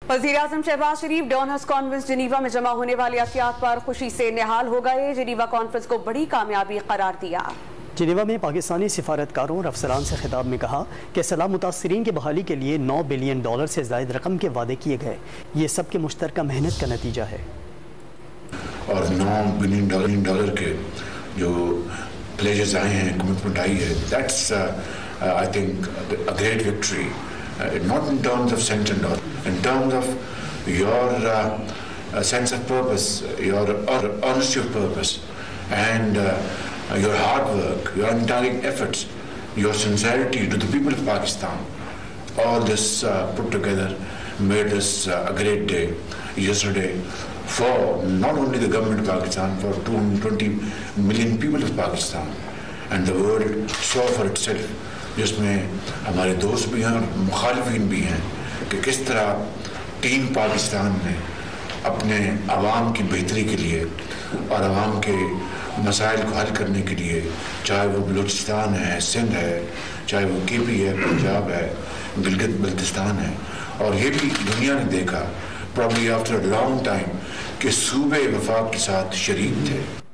वजीर-ए-आज़म शहबाज शरीफ डॉननेws conference Geneva में जमा होने वाली अहतियात पर खुशी से निहाल हो गए। जेनीवा कॉन्फ्रेंस को बड़ी कामयाबी करार दिया। जेनेवा में पाकिस्तानी सिफारतकारों और अफसरान से खिताब में कहा कि सलाह मुतासरीन की बहाली के लिए $9 बिलियन से ज़ायद रकम के वादे किए गए। ये सबके मुश्तरका मेहनत का नतीजा है। और $9 बिलियन के जो प्लेजेस आए हैं, कमिटमेंट आई है, that's I think a great victory, not in terms of cent and dollar, in terms of your sense of purpose, your honesty of purpose and your hard work, your untiring efforts, your sincerity to the people of Pakistan. All this put together made this a great day yesterday for not only the government of Pakistan, for 220 million people of Pakistan, and the world saw for itself, जिसमें हमारे दोस्त भी हैं और मुखालिफिन भी हैं, कि किस तरह टीम पाकिस्तान ने अपने अवाम की बेहतरी के लिए और अवाम के मसाइल को हल करने के लिए, चाहे वो बलूचिस्तान है, सिंध है, चाहे वो केपी है, पंजाब है, गिलगित बल्तिस्तान है, और ये भी दुनिया ने देखा probably after a long time कि सूबे वफाक के साथ शरीक थे।